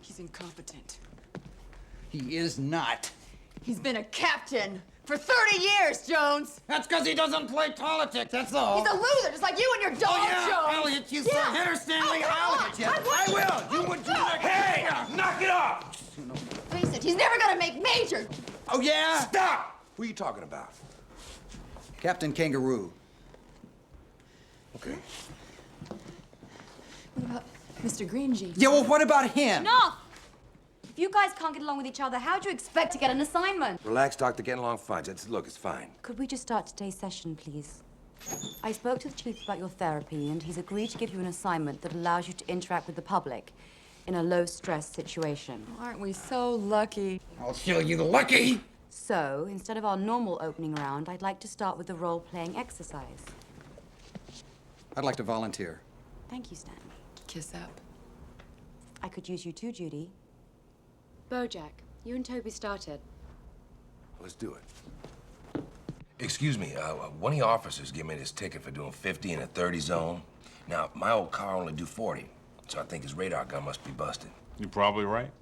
He's incompetent. He is not. He's been a captain for 30 years, Jones. That's because he doesn't play politics, that's all. He's a loser, just like you and your dog, Oh, yeah, Jones. I'll hit you, Yeah. son. Hit her, Stanley. Oh, I'll come hit you. on. I will. You would do that. Hey, knock it off! Face it, he's never gonna make major. Oh, yeah? Stop! Who are you talking about? Captain Kangaroo. Okay. What about Mr. Green Jeans? Yeah, well, what about him? Enough! If you guys can't get along with each other, how do you expect to get an assignment? Relax, Doctor. Getting along fine. Look, it's fine. Could we just start today's session, please? I spoke to the chief about your therapy, and he's agreed to give you an assignment that allows you to interact with the public in a low-stress situation. Aren't we so lucky? I'll show you lucky. So, instead of our normal opening round, I'd like to start with the role-playing exercise. I'd like to volunteer. Thank you, Stanley. Kiss up. I could use you too, Judy. Bojack, you and Toby started. Let's do it. Excuse me, one of your officers gave me this ticket for doing 50 in a 30 zone. Now, my old car only do 40, so I think his radar gun must be busted. You're probably right.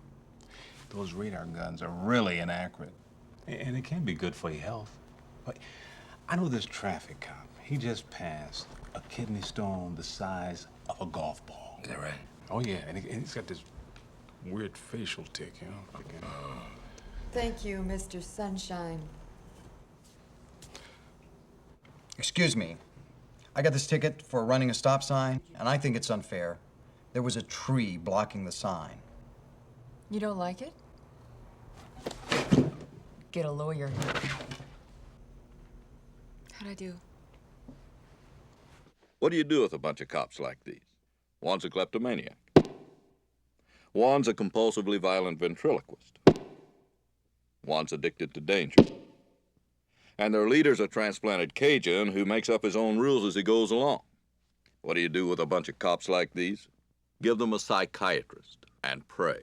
Those radar guns are really inaccurate. And it can be good for your health. But I know this traffic cop. He just passed a kidney stone the size of a golf ball. Is that right? Oh, yeah, and he's got this weird facial tick, you know? Thank you, Mr. Sunshine. Excuse me. I got this ticket for running a stop sign, and I think it's unfair. There was a tree blocking the sign. You don't like it? Get a lawyer. How'd I do? What do you do with a bunch of cops like these? One's a kleptomaniac. One's a compulsively violent ventriloquist. One's addicted to danger. And their leader's a transplanted Cajun who makes up his own rules as he goes along. What do you do with a bunch of cops like these? Give them a psychiatrist and pray.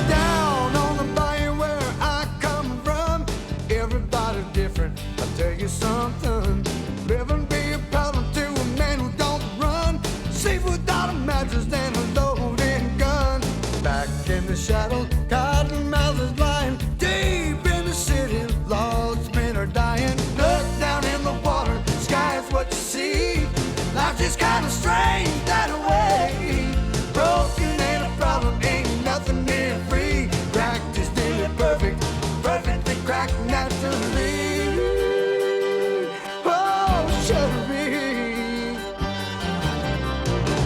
Down on the bayou where I come from, everybody's different. I'll tell you something. Living be a problem to a man who don't run. Sleep without a mattress and a loaded gun. Back in the shadows, cottonmouth is lying. Deep in the city, lost men are dying. Look down in the water, sky's what you see. Life is kind of strange that way. Broken ain't a problem, ain't nothing near free. Cracked is nearly perfect, perfectly cracked naturally. Oh, Sherry.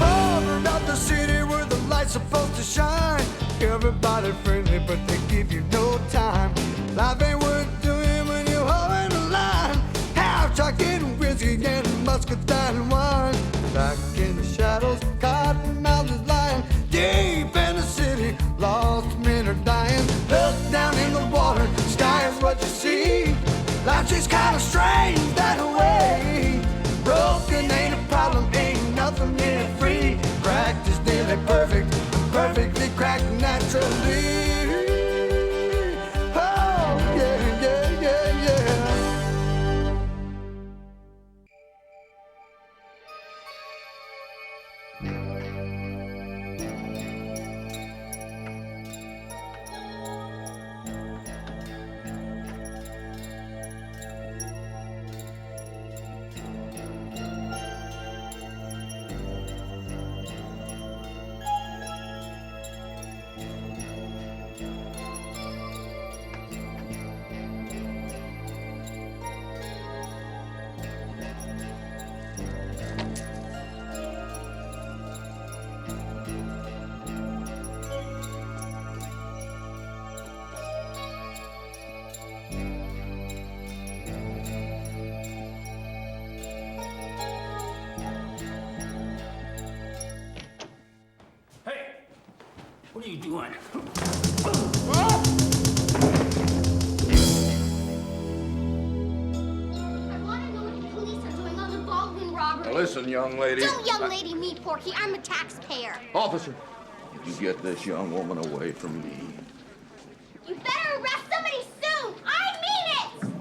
Over up the city where the light's supposed to shine. Everybody friendly, but they give you no time. Life ain't worth doing when you're holding the line. Half chocolate and whiskey and muscadine and wine. Back in the shadows, cottonmouth is lying. Deep in the city, lost men are dying. Look down in the water, sky is what you see. Life's just kind of strange that way. Broken ain't a problem, ain't nothing near free. Cracked is nearly perfect, perfectly cracked naturally. Oh, yeah, yeah, yeah, yeah. What are you doing? I want to know what the police are doing on the Baldwin robbery. Now listen, young lady. Don't young lady me, Porky. I'm a taxpayer. Officer, you get this young woman away from me. You better arrest somebody soon. I mean it.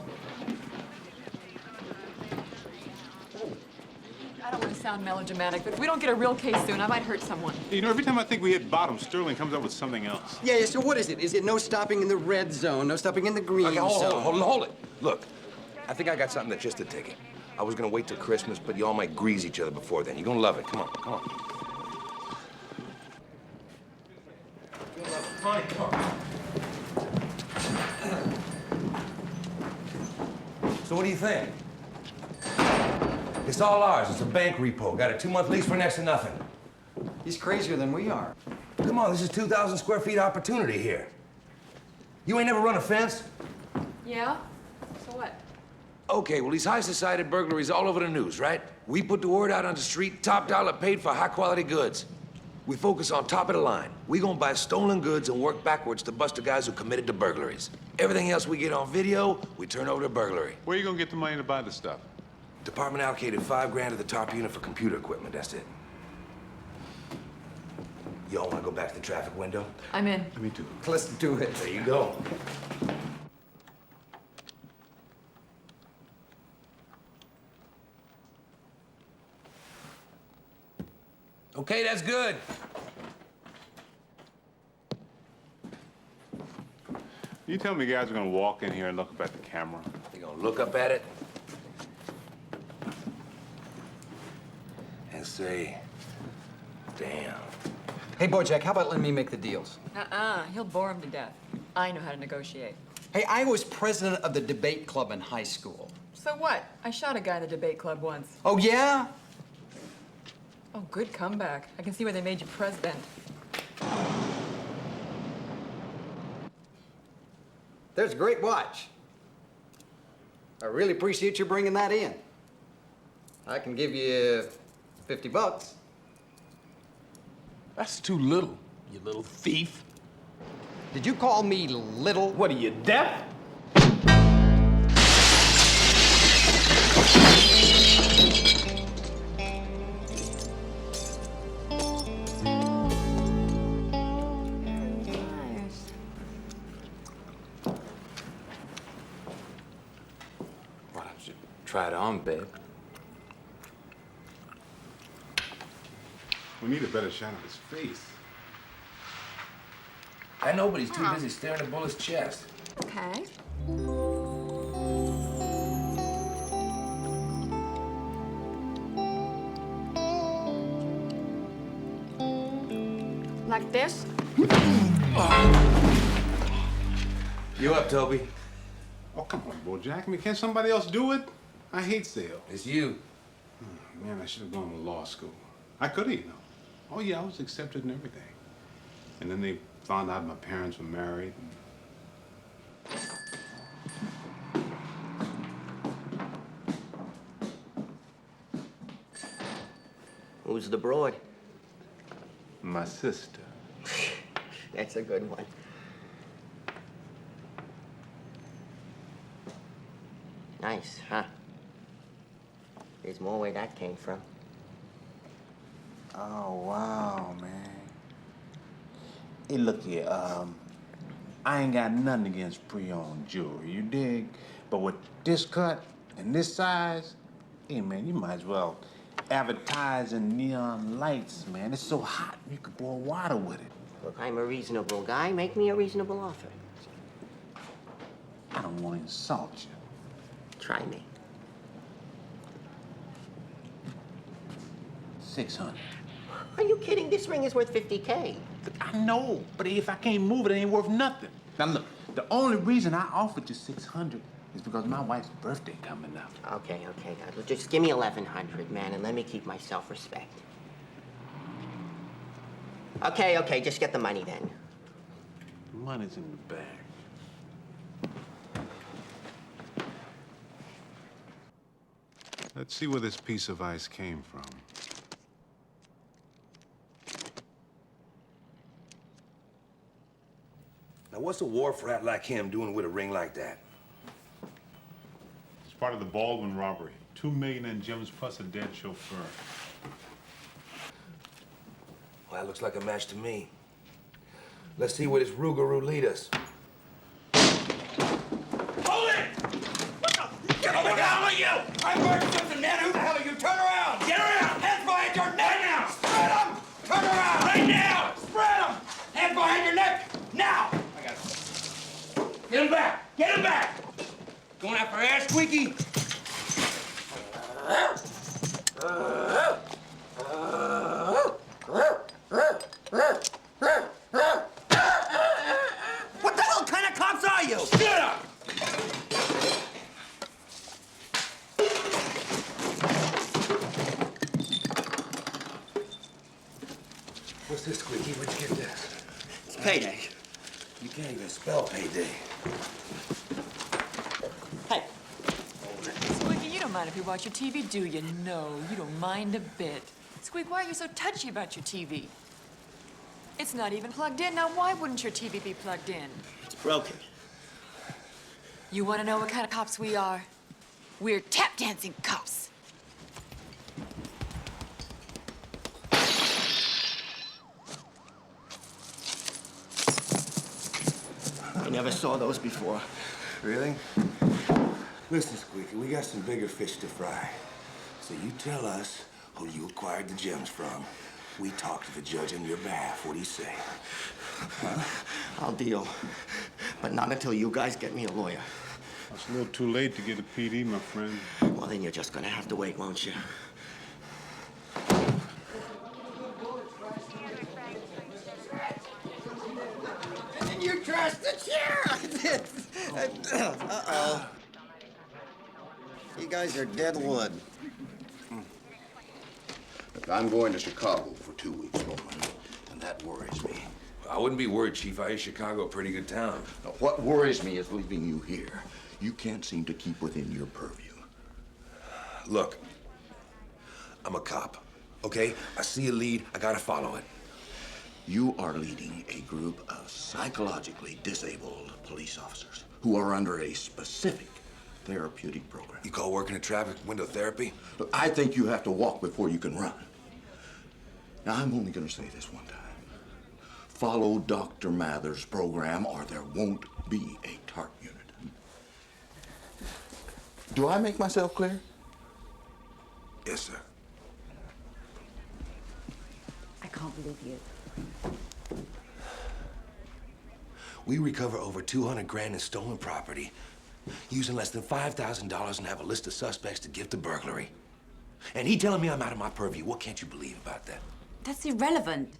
I don't want to sound melodramatic, but if we don't get a real case soon, I might hurt someone. You know, every time I think we hit bottom, Sterling comes up with something else. Yeah, so what is it? Is it no stopping in the red zone, no stopping in the green Okay, zone? hold it. Look, I think I got something that's just a ticket. I was gonna wait till Christmas, but y'all might grease each other before then. You're gonna love it. Come on, come on. You'll love a fine car. So what do you think? It's all ours. It's a bank repo. Got a 2-month lease for next to nothing. He's crazier than we are. Come on, this is 2,000 square feet opportunity here. You ain't never run a fence? Yeah? So what? Okay, well, these high society burglaries all over the news, right? We put the word out on the street, top dollar paid for high quality goods. We focus on top of the line. We gonna buy stolen goods and work backwards to bust the guys who committed the burglaries. Everything else we get on video, we turn over to burglary. Where are you gonna get the money to buy the stuff? Department allocated $5 grand to the top unit for computer equipment, that's it. Y'all wanna go back to the traffic window? I'm in. Me too. Let's do it. There you go. Okay, that's good. You tell me guys are gonna walk in here and look up at the camera? They gonna look up at it and say, damn. Hey, Bojack, how about letting me make the deals? He'll bore him to death. I know how to negotiate. Hey, I was president of the debate club in high school. So what? I shot a guy in the debate club once. Oh, yeah? Oh, good comeback. I can see why they made you president. There's a great watch. I really appreciate you bringing that in. I can give you $50. That's too little, you little thief. Did you call me little? What are you, deaf? Why don't you try it on, babe? We need a better shot of his face. I know, but he's too busy staring at Bullet's chest. Okay. Like this? You up, Toby? Oh, come on, Bojack. I mean, can't somebody else do it? I hate sales. It's you. Man, I should have gone to law school. I could have, you know. Oh, yeah, I was accepted and everything. And then they found out my parents were married. Who's the broad? My sister. That's a good one. Nice, huh? There's more where that came from. Oh, wow, man. Hey, look here, I ain't got nothing against pre-owned jewelry, you dig? But with this cut and this size, hey, man, you might as well advertise in neon lights, man. It's so hot, you could boil water with it. Look, I'm a reasonable guy. Make me a reasonable offer. I don't want to insult you. Try me. 600. Are you kidding? This ring is worth 50K. I know, but if I can't move it, it ain't worth nothing. Now look, the only reason I offered you 600 is because my wife's birthday coming up. Okay, guys. Well, just give me 1,100, man, and let me keep my self-respect. Okay, just get the money then. The money's in the bag. Let's see where this piece of ice came from. Now, what's a wharf rat like him doing with a ring like that? It's part of the Baldwin robbery. 2 million in gems plus a dead chauffeur. Well, that looks like a match to me. Let's see where this Rougarou lead us. Hold it! What the? Get over down with you! I heard something, man. Who the hell are you? Turn around! Get around! Hands Squeaky! What the hell kind of cops are you? Shut up! What's this, Squeaky? Where'd you get this? It's payday. You can't even spell payday. Hey, Squeaky, you don't mind if you watch your TV, do you? No, you don't mind a bit. Squeak, why are you so touchy about your TV? It's not even plugged in. Now, why wouldn't your TV be plugged in? it's broken. You want to know what kind of cops we are? We're tap dancing cops. I never saw those before. Really? Listen, Squeaky, we got some bigger fish to fry. So you tell us who you acquired the gems from. We talk to the judge on your behalf. What do you say? Huh? I'll deal. But not until you guys get me a lawyer. It's a little too late to get a PD, my friend. Well, then you're just gonna have to wait, won't you? And you trashed the chair! Uh-oh. You guys are dead wood. Look, I'm going to Chicago for 2 weeks, Bowman, and that worries me. I wouldn't be worried, Chief. I hear Chicago a pretty good town. Now, what worries me is leaving you here. You can't seem to keep within your purview. Look, I'm a cop, okay? I see a lead, I gotta follow it. You are leading a group of psychologically disabled police officers who are under a specific therapeutic program. You call working in traffic window therapy? Look, I think you have to walk before you can run. Now, I'm only going to say this one time. Follow Dr. Mather's program or there won't be a TARP unit. Do I make myself clear? Yes, sir. I can't believe you. We recover over 200 grand in stolen property, using less than $5,000 and have a list of suspects to give to burglary. And he telling me I'm out of my purview. What can't you believe about that? That's irrelevant.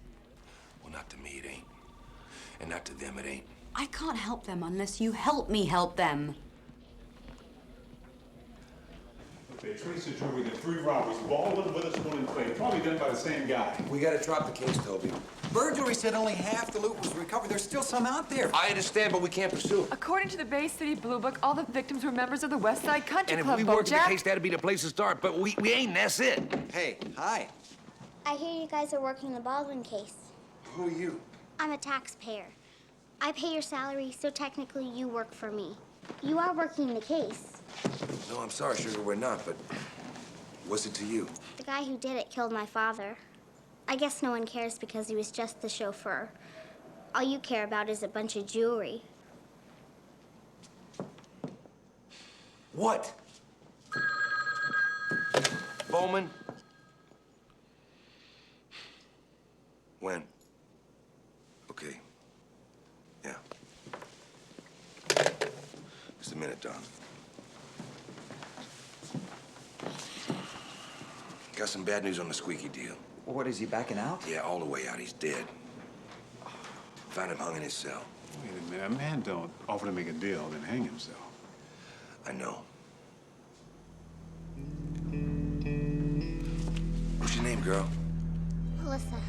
Well, not to me, it ain't. And not to them, it ain't. I can't help them unless you help me help them. They traced the jury to 3 robberies, Baldwin, Witherspoon, and Clay, probably done by the same guy. We gotta drop the case, Toby. Burglary said only half the loot was recovered. There's still some out there. I understand, but we can't pursue it. According to the Bay City Blue Book, all the victims were members of the Westside Country And if Club, we work the Bojack. case, that'd be the place to start. But we ain't, and that's it. Hey, hi. I hear you guys are working the Baldwin case. Who are you? I'm a taxpayer. I pay your salary, so technically you work for me. You are working the case. No, I'm sorry, Sugar, we're not, but what's it to you? The guy who did it killed my father. I guess no one cares because he was just the chauffeur. All you care about is a bunch of jewelry. What? Bowman? When? Okay. Yeah. Just a minute, Don. Got some bad news on the Squeaky deal. What, is he backing out? Yeah, all the way out. He's dead. Found him hung in his cell. Wait a minute, a man don't offer to make a deal, then hang himself. I know. What's your name, girl? Melissa.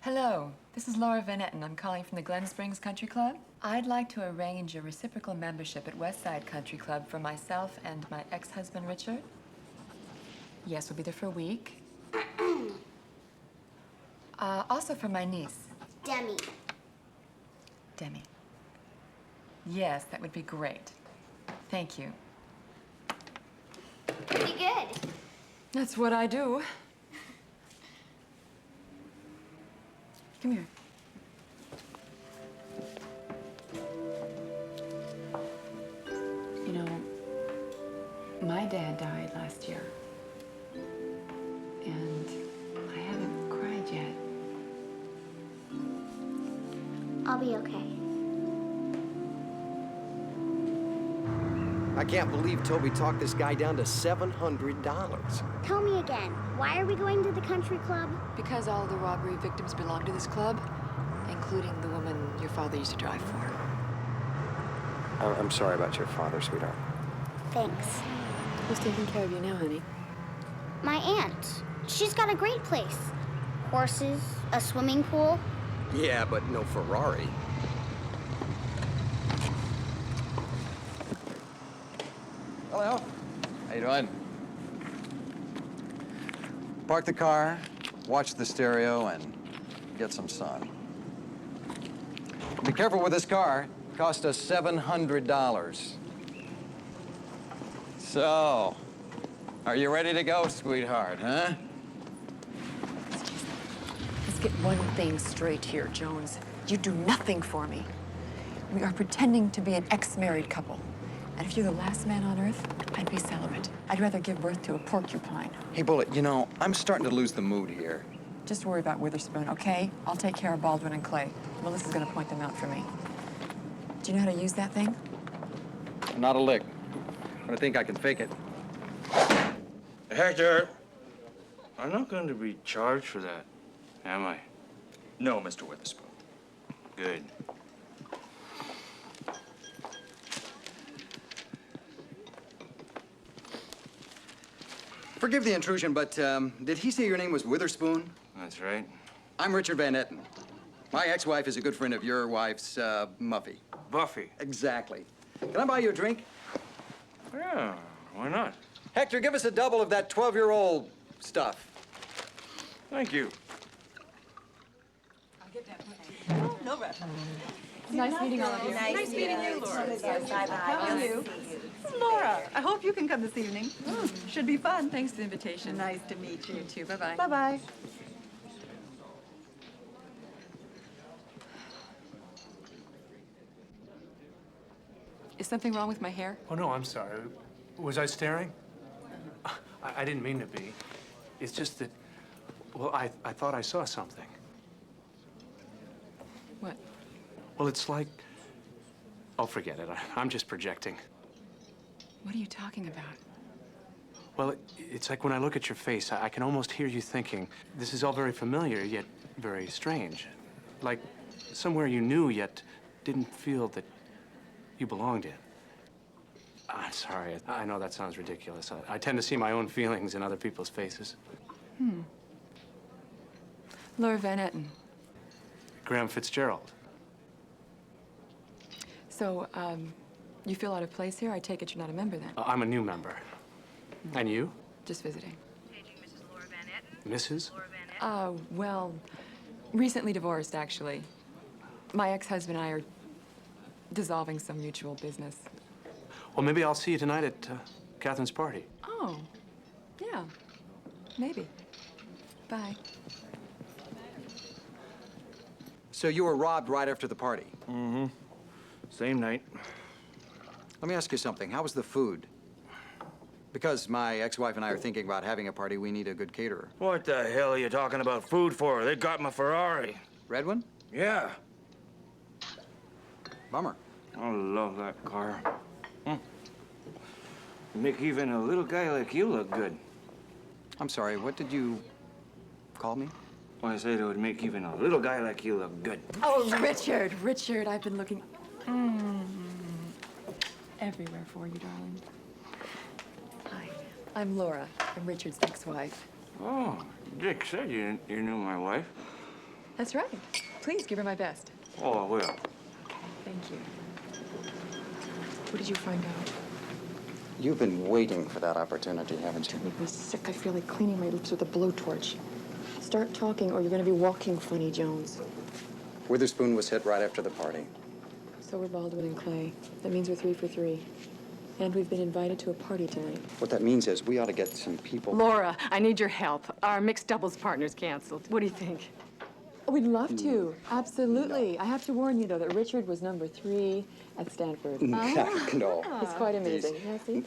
Hello, this is Laura Van Etten. I'm calling from the Glen Springs Country Club. I'd like to arrange a reciprocal membership at Westside Country Club for myself and my ex-husband, Richard. Yes, we'll be there for a week. Also for my niece. Demi. Demi. Yes, that would be great. Thank you. Pretty good. That's what I do. Come here. You know, my dad died last year. And I haven't cried yet. be okay. I can't believe Toby talked this guy down to $700. Tell me again, why are we going to the country club? Because all the robbery victims belong to this club, including the woman your father used to drive for. I'm sorry about your father, sweetheart. Thanks. Who's taking care of you now, honey? My aunt. She's got a great place. Horses, a swimming pool. Yeah, but no Ferrari. Hello. How you doing? Park the car, watch the stereo, and get some sun. Be careful with this car. It cost us $700. So, are you ready to go, sweetheart, huh? Let's get one thing straight here, Jones. You do nothing for me. We are pretending to be an ex-married couple. And if you're the last man on earth, I'd be celibate. I'd rather give birth to a porcupine. Hey, Bullet, you know, I'm starting to lose the mood here. Just worry about Witherspoon, okay? I'll take care of Baldwin and Clay. Melissa's gonna point them out for me. Do you know how to use that thing? Not a lick. But I think I can fake it. Hector, I'm not going to be charged for that, am I? No, Mr. Witherspoon. Good. Forgive the intrusion, but did he say your name was Witherspoon? That's right. I'm Richard Van Etten. My ex-wife is a good friend of your wife's, Muffy. Buffy. Exactly. Can I buy you a drink? Yeah, why not? Hector, give us a double of that 12-year-old stuff. Thank you. I'll get that. Oh, no rush. Nice meeting all of you. Nice meeting you, Laura. Bye-bye. How are you? Laura, I hope you can come this evening. Should be fun. Thanks for the invitation. Nice to meet you. You too. Bye-bye. Bye-bye. Is something wrong with my hair? Oh, no, I'm sorry. Was I staring? I didn't mean to be. It's just that, well, I thought I saw something. What? Well, it's like, oh, forget it. I'm just projecting. What are you talking about? Well, it's like when I look at your face, I can almost hear you thinking, this is all very familiar, yet very strange. Like somewhere you knew, yet didn't feel that you belonged in. I'm sorry, I know that sounds ridiculous. I tend to see my own feelings in other people's faces. Laura Van Etten. Graham Fitzgerald. So, you feel out of place here? I take it you're not a member then? I'm a new member. And you? Just visiting. Mrs.? Well, recently divorced, actually. My ex-husband and I are dissolving some mutual business. Well, maybe I'll see you tonight at Catherine's party. Oh, yeah, maybe. Bye. So you were robbed right after the party? Mm-hmm. Same night. Let me ask you something. How was the food? Because my ex-wife and I are thinking about having a party, we need a good caterer. What the hell are you talking about food for? They got my Ferrari. Red one? Yeah. Bummer. I love that car. Make even a little guy like you look good. I'm sorry, what did you call me? Well, I said it would make even a little guy like you look good. Oh, Richard, I've been looking everywhere for you, darling. Hi, I'm Laura. I'm Richard's ex-wife. Oh, Dick said you knew my wife. That's right. Please give her my best. Oh, I will. Thank you. What did you find out? You've been waiting for that opportunity, haven't you? You make me sick. I feel like cleaning my lips with a blowtorch. Start talking or you're gonna be walking funny, Jones. Witherspoon was hit right after the party. So we're Baldwin and Clay. That means we're 3 for 3. And we've been invited to a party tonight. What that means is we ought to get some people. Laura, I need your help. Our mixed doubles partner's canceled. What do you think? We'd love to. Absolutely. I have to warn you, though, that Richard was number 3 at Stanford. No. He's quite amazing. Yeah, see?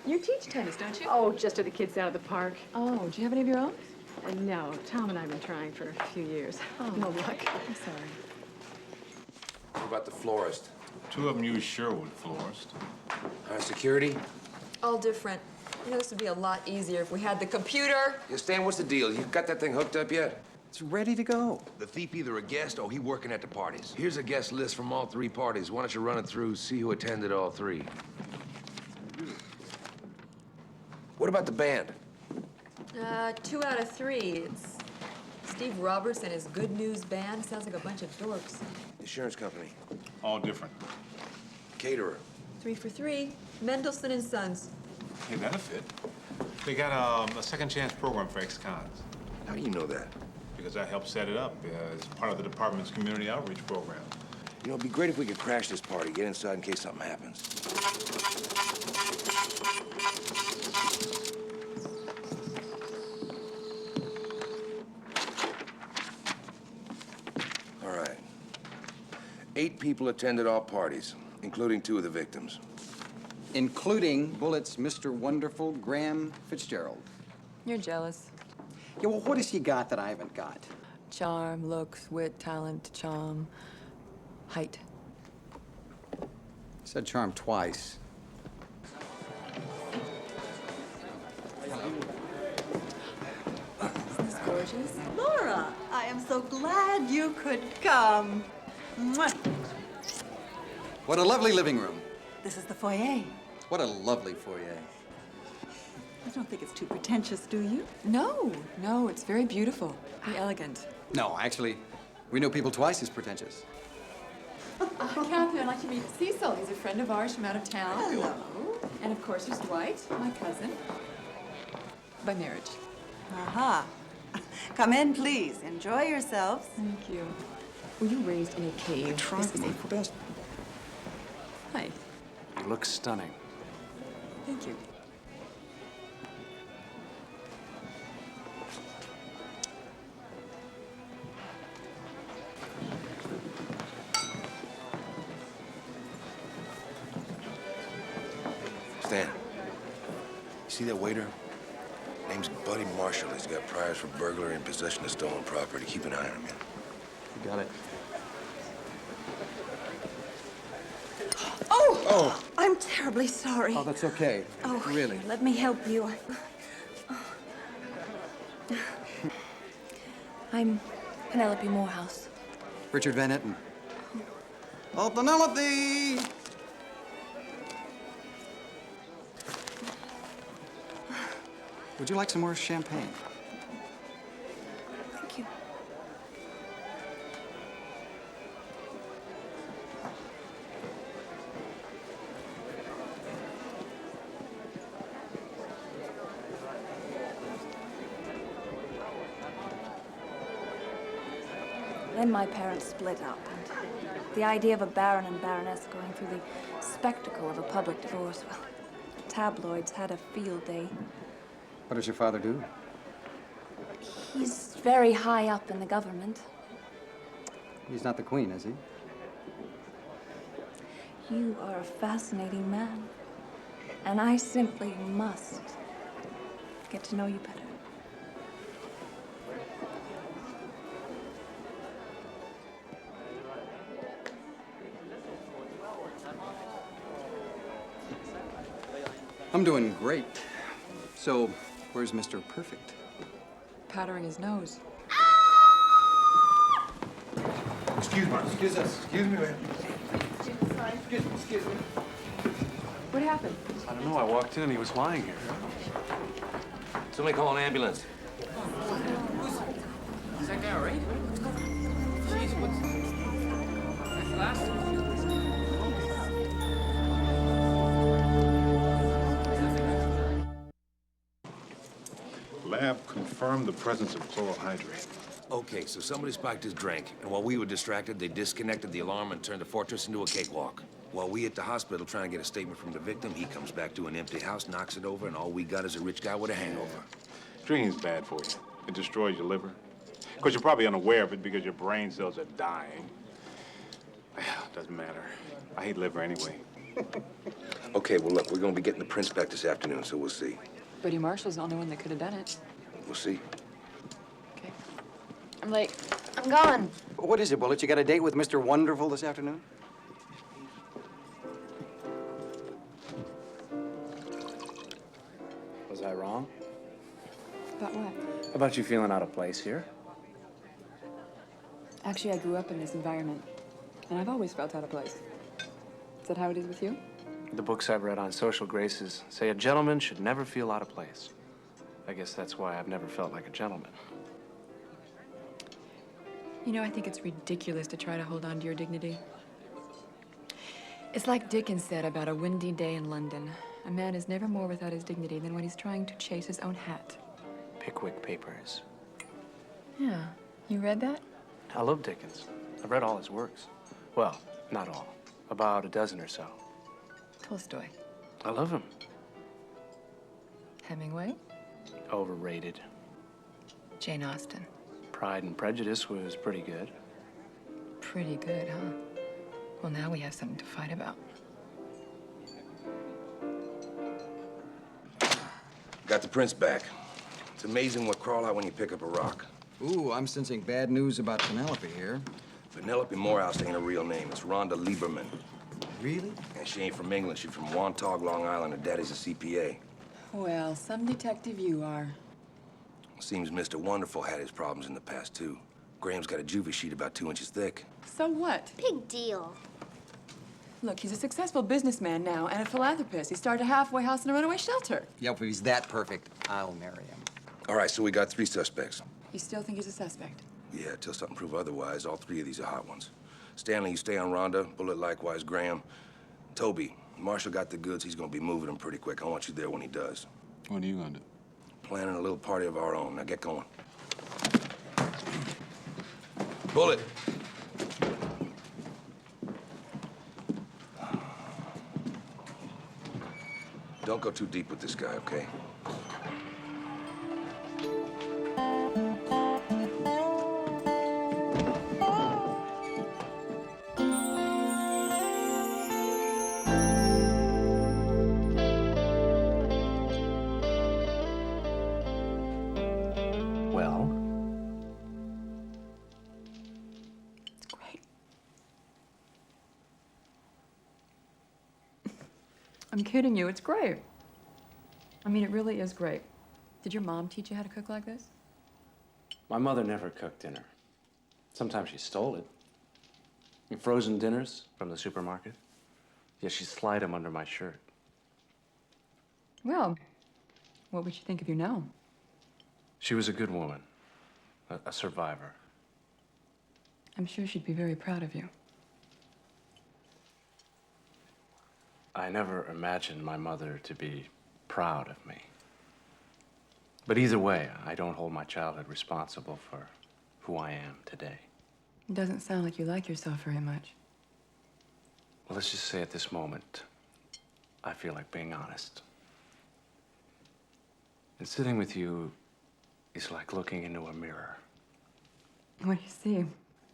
You teach tennis, don't you? Oh, just to the kids down at the park. Oh, do you have any of your own? No, Tom and I have been trying for a few years. Oh. No luck. I'm sorry. about the florist? Two of them use Sherwood florist. Security? All different. You know, this would be a lot easier if we had the computer. Yeah, Stan, what's the deal? You got that thing hooked up yet? It's ready to go. The thief either a guest or he working at the parties. Here's a guest list from all three parties. Why don't you run it through, see who attended all three? What about the band? 2 out of 3. It's Steve Roberts and his Good News Band. Sounds like a bunch of dorks. Insurance company. All different. Caterer. 3 for 3. Mendelssohn and Sons. Hey, that'll fit. They got a second chance program for ex-cons. How do you know that? Because I helped set it up as part of the department's community outreach program. You know, it'd be great if we could crash this party, get inside in case something happens. All right. 8 people attended all parties, including 2 of the victims. Including Bullett's Mr. Wonderful, Graham Fitzgerald. You're jealous. Yeah, well, what has he got that I haven't got? Charm, looks, wit, talent, charm, height. Said charm twice. Isn't this gorgeous? Laura, I am so glad you could come. Mwah. What a lovely living room. This is the foyer. What a lovely foyer. You don't think it's too pretentious, do you? No, no, it's very beautiful, very elegant. No, actually, we know people twice as pretentious. Catherine, I'd like to meet Cecil. He's a friend of ours from out of town. Hello. And of course, there's Dwight, my cousin. By marriage. Aha. Come in, please. Enjoy yourselves. Thank you. Were you raised in a cave? This is a best. Hi. You look stunning. Thank you. Stan, you see that waiter? Name's Buddy Marshall. He's got priors for burglary and possession of stolen property. Keep an eye on him, man. You got it. Oh! I'm terribly sorry. Oh, that's okay. Oh, Really? let me help you. I'm Penelope Morehouse. Richard Van Etten. Oh, Penelope! Would you like some more champagne? Thank you. Then my parents split up, and the idea of a baron and baroness going through the spectacle of a public divorce, well, tabloids had a field day. What does your father do? He's very high up in the government. He's not the queen, is he? You are a fascinating man, and I simply must get to know you better. I'm doing great. So, where's Mr. Perfect? Powdering his nose. Excuse me. Excuse us. Excuse me, man. Excuse me. What happened? I don't know. I walked in and he was lying here. Somebody call an ambulance. Is that guy all right? What's going on? Jeez, what's... That's the last one. Lab confirmed the presence of chloral hydrate. Okay, so somebody spiked his drink, and while we were distracted, they disconnected the alarm and turned the fortress into a cakewalk. While we at the hospital trying to get a statement from the victim, he comes back to an empty house, knocks it over, and all we got is a rich guy with a hangover. Drinking's bad for you. It destroys your liver. Of course, you're probably unaware of it because your brain cells are dying. Doesn't matter. I hate liver anyway. Okay, well, look, we're gonna be getting the prints back this afternoon, so we'll see. Buddy Marshall's the only one that could have done it. We'll see. I'm late. I'm gone. What is it, Bullet? You got a date with Mr. Wonderful this afternoon? I wrong? About what? About you feeling out of place here? Actually, I grew up in this environment, and I've always felt out of place. Is that how it is with you? The books I've read on social graces say a gentleman should never feel out of place. I guess that's why I've never felt like a gentleman. You know, I think it's ridiculous to try to hold on to your dignity. It's like Dickens said about a windy day in London. A man is never more without his dignity than when he's trying to chase his own hat. Pickwick Papers. Yeah. You read that? I love Dickens. I've read all his works. Well, not all. About a dozen or so. Tolstoy. I love him. Hemingway. Overrated. Jane Austen. Pride and Prejudice was pretty good. Pretty good, huh? Well, now we have something to fight about. Got the prints back. It's amazing what crawl out when you pick up a rock. Ooh, I'm sensing bad news about Penelope here. Penelope Morehouse ain't a real name. It's Rhonda Lieberman. Really? And she ain't from England. She's from Wantagh, Long Island. Her daddy's a CPA. Well, some detective you are. Seems Mr. Wonderful had his problems in the past, too. Graham's got a juvie sheet about 2 inches thick. So what? Big deal. Look, he's a successful businessman now and a philanthropist. He started a halfway house and a runaway shelter. Yeah, if he's that perfect, I'll marry him. All right, so we got 3 suspects. You still think he's a suspect? Yeah, till something prove otherwise. All 3 of these are hot ones. Stanley, you stay on Rhonda. Bullet, likewise, Graham. Toby, Marshall got the goods. He's gonna be moving them pretty quick. I want you there when he does. What are you gonna do? Planning a little party of our own. Now get going. Bullet. Don't go too deep with this guy, okay? Well? It's great. I'm kidding you. It's great. I mean, it really is great. Did your mom teach you how to cook like this? My mother never cooked dinner. Sometimes she stole it. And frozen dinners from the supermarket. Yeah, she'd slide them under my shirt. Well, what would she think of you now? She was a good woman. A survivor. I'm sure she'd be very proud of you. I never imagined my mother to be proud of me. But either way, I don't hold my childhood responsible for who I am today. It doesn't sound like you like yourself very much. Well, let's just say at this moment, I feel like being honest. And sitting with you is like looking into a mirror. What do you see?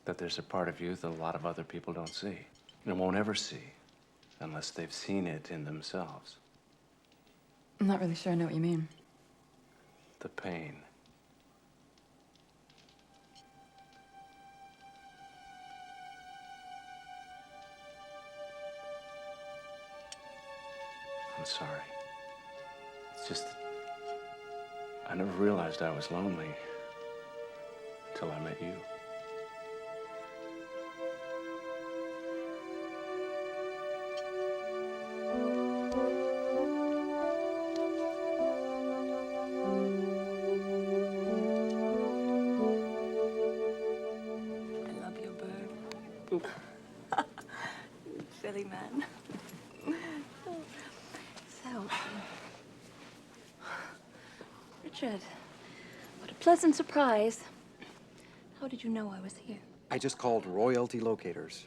That there's a part of you that a lot of other people don't see. And won't ever see unless they've seen it in themselves. I'm not really sure I know what you mean. The pain. I'm sorry. It's just that I never realized I was lonely till I met you. I love your bird. You silly man. So, Richard, what a pleasant surprise. How did you know I was here? I just called royalty locators.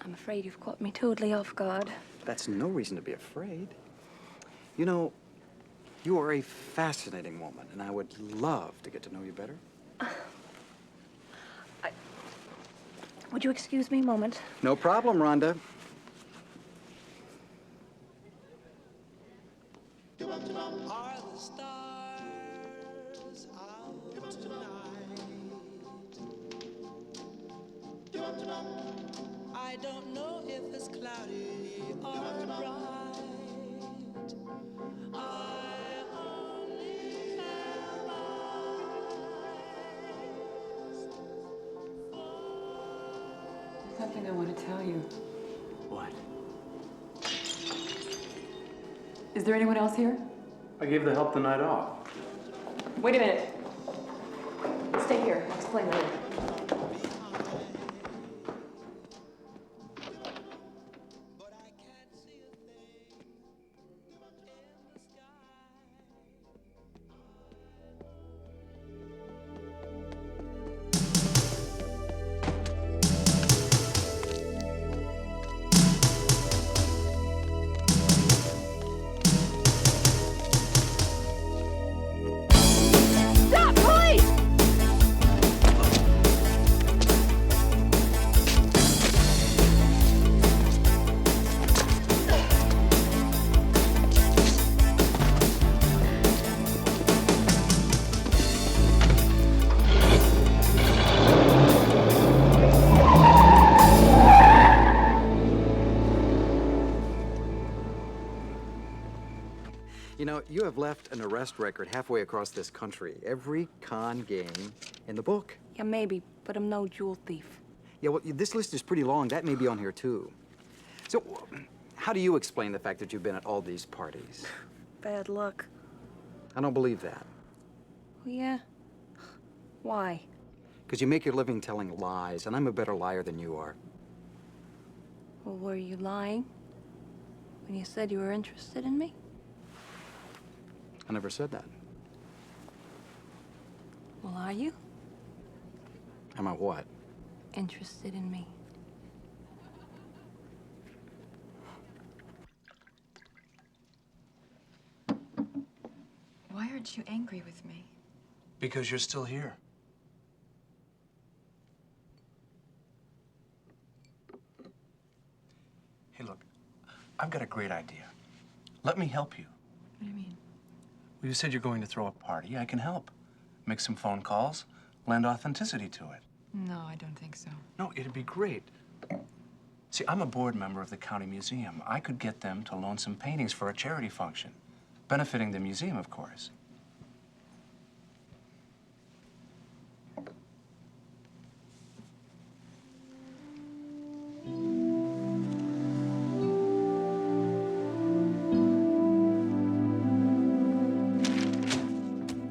I'm afraid you've caught me totally off guard. That's no reason to be afraid. You know, you are a fascinating woman, and I would love to get to know you better. Would you excuse me a moment? No problem, Rhonda. Are the stars out tonight? I don't know if it's cloudy or bright. something I want to tell you. What? Is there anyone else here? I gave the help the night off. Wait a minute. Stay here. I'll explain later. Stop, police! You know, you have left an arrest record halfway across this country. Every con game in the book. Yeah, maybe, but I'm no jewel thief. Yeah, well, this list is pretty long. That may be on here, too. So, how do you explain the fact that you've been at all these parties? Bad luck. I don't believe that. Oh, yeah? Why? Because you make your living telling lies, and I'm a better liar than you are. Well, were you lying when you said you were interested in me? I never said that. Well, are you Am I what? interested in me? Why aren't you angry with me? Because you're still here. Hey, look, I've got a great idea. Let me help you. What do you mean? Well, you said you're going to throw a party. I can help. Make some phone calls, lend authenticity to it. No, I don't think so. No, it'd be great. See, I'm a board member of the county museum. I could get them to loan some paintings for a charity function, benefiting the museum, of course.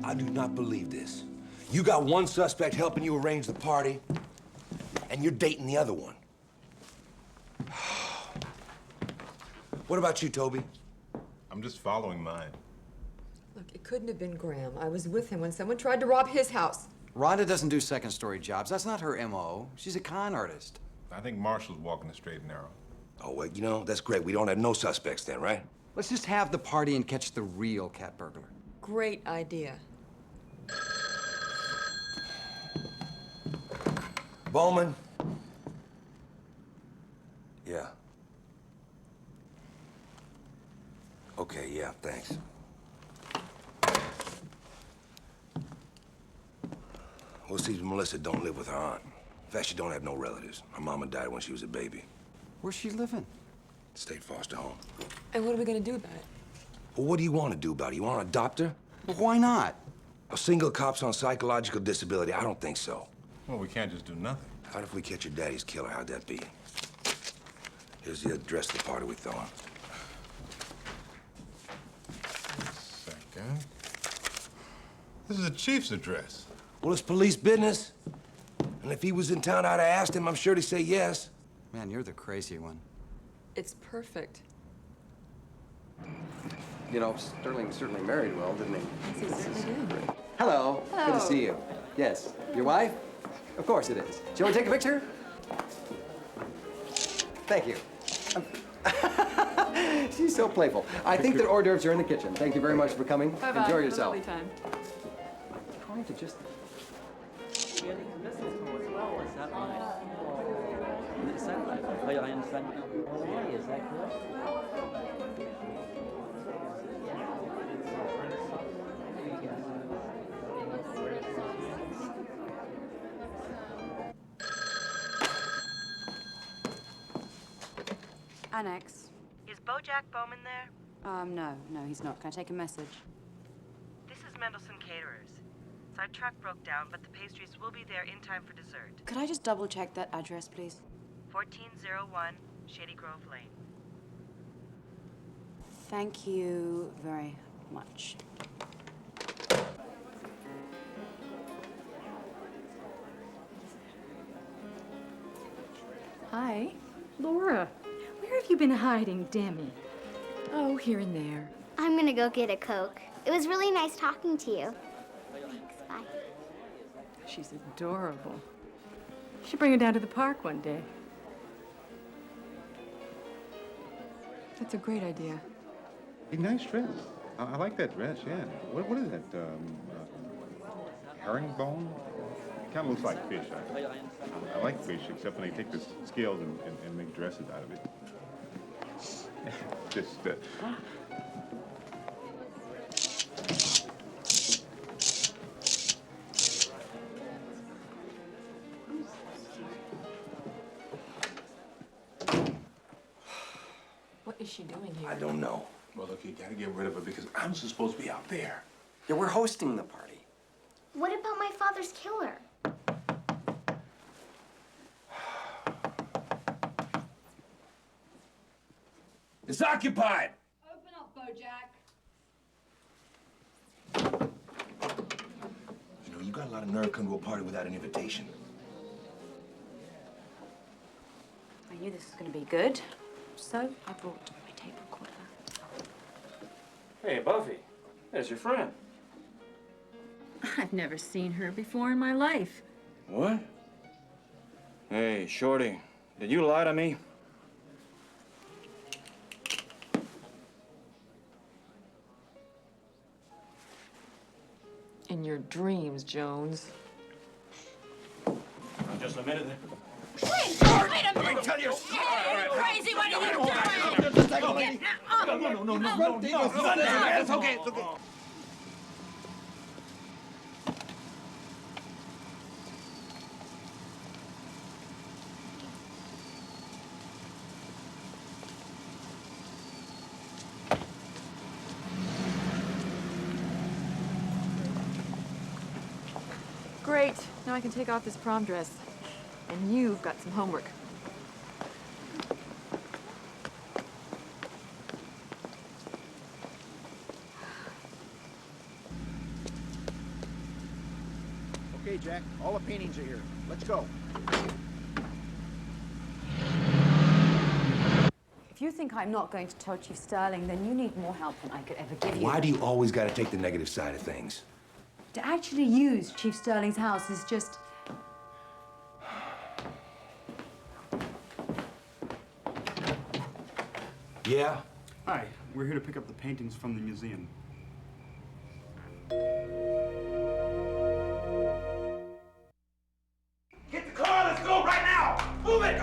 I do not believe this. You got one suspect helping you arrange the party, and you're dating the other one. What about you, Toby? I'm just following mine. Look, it couldn't have been Graham. I was with him when someone tried to rob his house. Rhonda doesn't do second-story jobs. That's not her M.O. She's a con artist. I think Marshall's walking the straight and narrow. Oh, well, you know, that's great. We don't have no suspects then, right? Let's just have the party and catch the real cat burglar. Great idea. Bowman? Yeah. Okay, yeah, thanks. We'll see if Melissa don't live with her aunt. In fact, she don't have no relatives. Her mama died when she was a baby. Where's she living? State foster home. And what are we gonna do about it? Well, what do you want to do about it? You want to adopt her? Well, why not? A single cop's on psychological disability. I don't think so. Well, we can't just do nothing. How if we catch your daddy's killer? How'd that be? Here's the address of the party we're throwing. Second. This is the chief's address. Well, it's police business. And if he was in town, I'd have asked him. I'm sure he'd say yes. Man, you're the crazy one. It's perfect. You know, Sterling certainly married well, didn't he? Yes, he certainly did. Hello. Good Hello. to see you. Yes. Your wife? Of course it is. Do you want to take a picture? Thank you. She's so playful. I think that hors d'oeuvres are in the kitchen. Thank you very much for coming. Bye-bye. Enjoy Have a yourself. lovely time. Trying to just... Annex. Is Bojack Bowman there? No, he's not. Can I take a message? This is Mendelssohn Caterers. So our truck broke down, but the pastries will be there in time for dessert. Could I just double check that address, please? 1401 Shady Grove Lane. Thank you very much. Hi. Laura, where have you been hiding, Demi? Oh, here and there. I'm gonna go get a Coke. It was really nice talking to you. Thanks, bye. She's adorable. You should bring her down to the park one day. That's a great idea. A nice dress. I like that dress, yeah. What is that? Herringbone? It kind of looks like fish. I like fish, except when they take the scales and make dresses out of it. Just, What is she doing here? I don't know. Well, look, you gotta get rid of her because I'm supposed to be out there. Yeah, we're hosting the party. What about my father's killer? It's occupied! Open up, Bojack. You know, you got a lot of nerve coming to a party without an invitation. I knew this was going to be good, so I brought my tape recorder. Hey, Buffy. There's your friend. I've never seen her before in my life. What? Hey, Shorty. Did you lie to me? In your dreams, Jones. Just a minute. Wait a minute! Let me tell you. Hey, crazy, what are you doing? No. It's okay. Great. Now I can take off this prom dress. And you've got some homework. Okay, Jack, all the paintings are here. Let's go. If you think I'm not going to tell Chief Sterling, then you need more help than I could ever give you. Why do you always gotta take the negative side of things? To actually use Chief Sterling's house is just... Yeah? Hi, we're here to pick up the paintings from the museum. Get the car, let's go right now! Move it!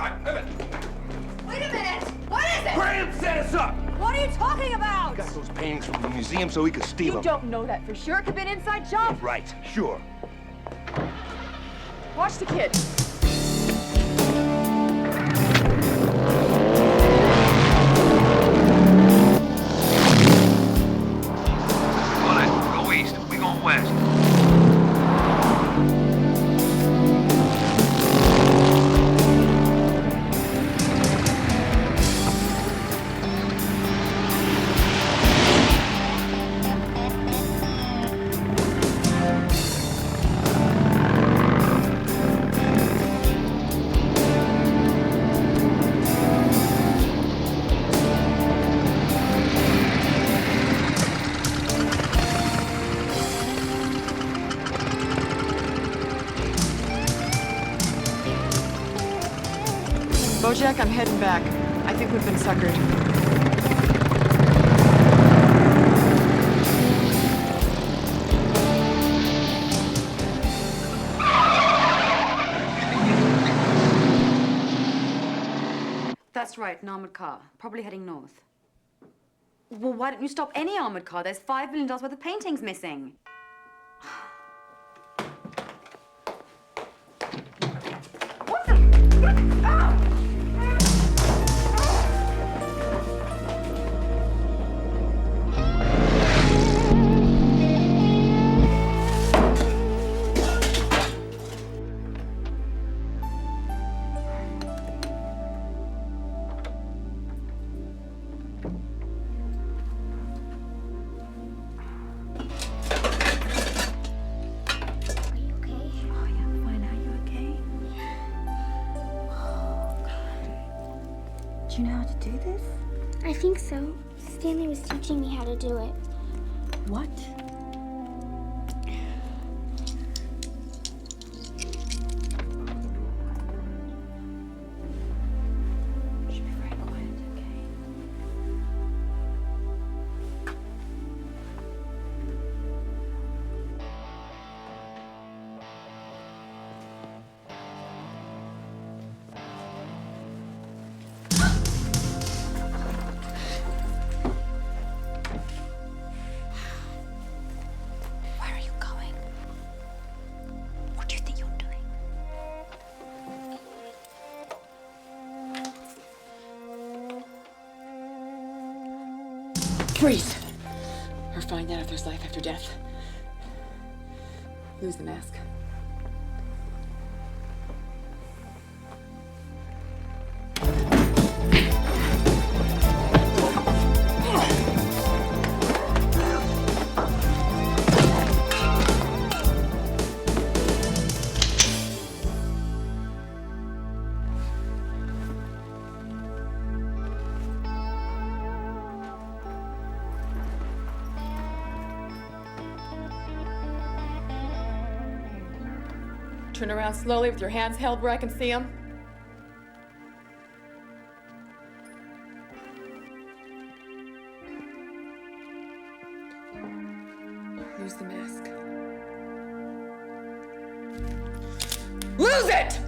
Wait a minute! What is it? Graham set us up! What are you talking about? Got those paintings from the museum so we could steal You them. don't know that for sure. It could be an inside job. Right, sure. Watch the kid. Bullet, go east. We going west. Bojack, I'm heading back. I think we've been suckered. That's right, an armored car. Probably heading north. Well, why don't you stop any armored car? There's $5 million worth of paintings missing. What the? Ow! Do you know how to do this? I think so. Stanley was teaching me how to do it. What? Should be very quiet, okay? Where are you going? What do you think you're doing? Freeze! Or find out if there's life after death. Lose the mask. Turn around slowly with your hands held where I can see them. Lose the mask. Lose it!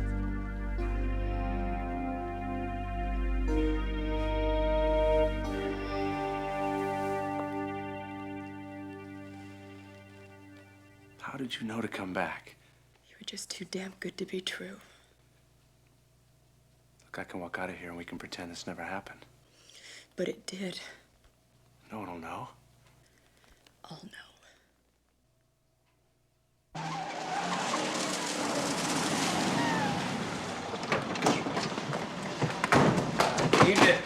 How did you know to come back? You were just too damn good to be true. Look, I can walk out of here and we can pretend this never happened. But it did. No one will know. I'll know. Evening.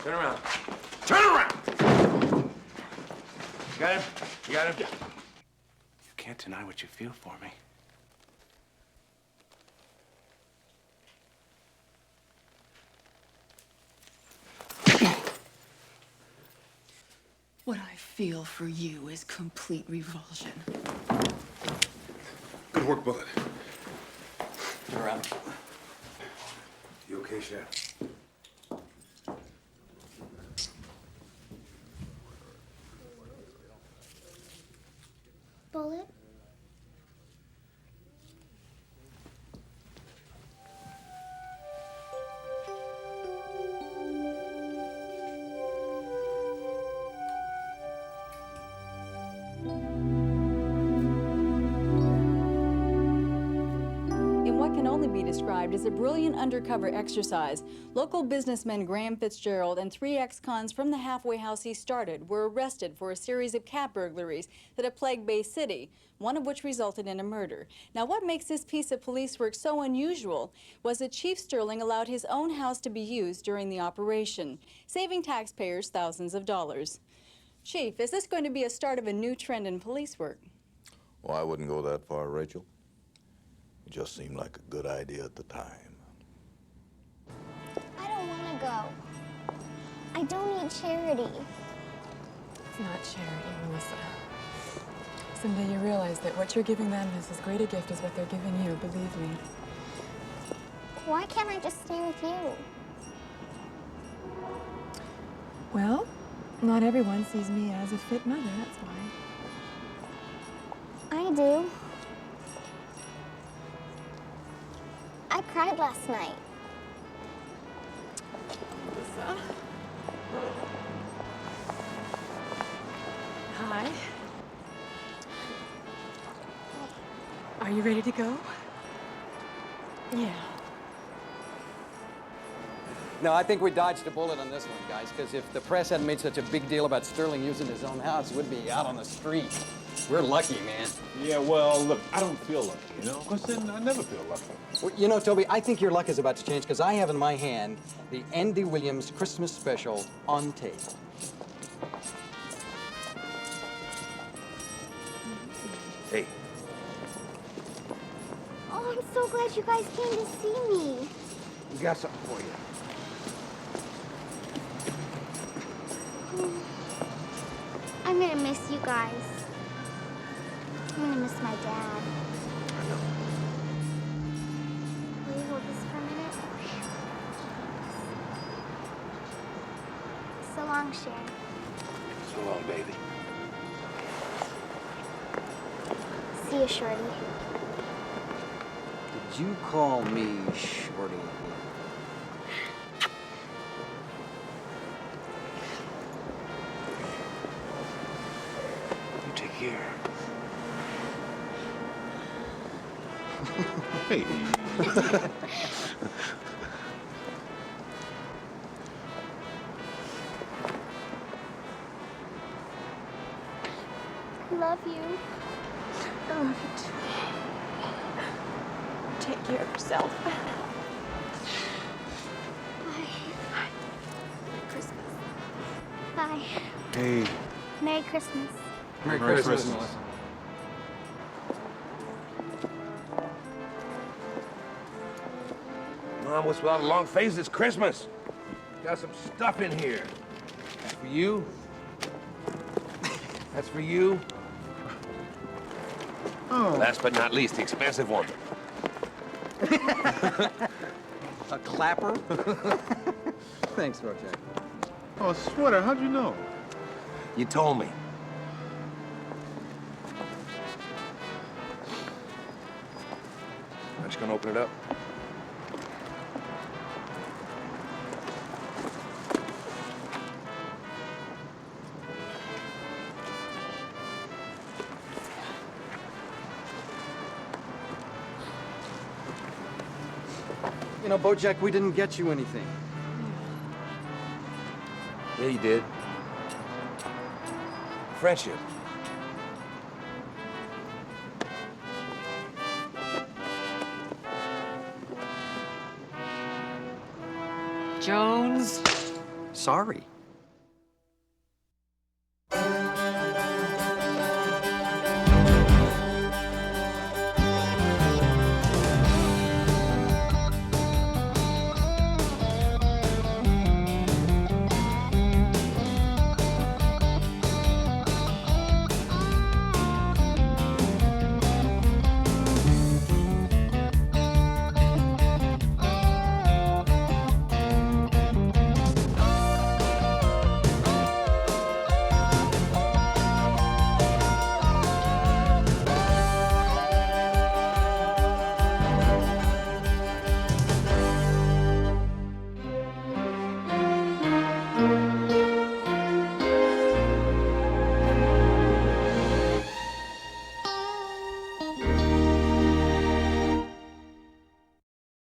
Turn around. Turn around! You got him? You got him? You can't deny what you feel for me. What I feel for you is complete revulsion. Good work, Bullet. Turn around. You okay, Chef? Bullet? In what can only be described as a brilliant undercover exercise, local businessmen Graham Fitzgerald and 3 ex-cons from the halfway house he started were arrested for a series of cat burglaries that have plagued Bay City, one of which resulted in a murder. Now, what makes this piece of police work so unusual was that Chief Sterling allowed his own house to be used during the operation, saving taxpayers thousands of dollars. Chief, is this going to be a start of a new trend in police work? Well, I wouldn't go that far, Rachel. It just seemed like a good idea at the time. I don't want to go. I don't need charity. It's not charity, Melissa. Someday you realize that what you're giving them is as great a gift as what they're giving you, believe me. Why can't I just stay with you? Well, not everyone sees me as a fit mother, that's why. I do. I cried last night. Melissa. Hi. Are you ready to go? Yeah. No, I think we dodged a bullet on this one, guys, because if the press hadn't made such a big deal about Sterling using his own house, we'd be out on the street. We're lucky, man. Yeah, well, look, I don't feel lucky, you know? Because then I never feel lucky. Well, you know, Toby, I think your luck is about to change because I have in my hand the Andy Williams Christmas special on tape. Hey. Oh, I'm so glad you guys came to see me. We got something for you. guys. I'm gonna miss my dad. I know. Will you hold this for a minute? So long, Sharon. So long, baby. See you, Shorty. Did you call me Shorty? You take care. Hey. I love you. I love you too. Take care of yourself. Bye. Merry Christmas. Bye. Hey. Merry Christmas. Merry Merry Christmas. Christmas. Mom, what's with all the long faces? It's Christmas. Got some stuff in here. That's for you. That's for you. Oh. Last but not least, the expensive one. A clapper? Thanks, Rojack. Oh, Sweater, how'd you know? You told me. I'm just gonna open it up. You know, Bojack, we didn't get you anything. Yeah, you did. Friendship. Jones. Sorry.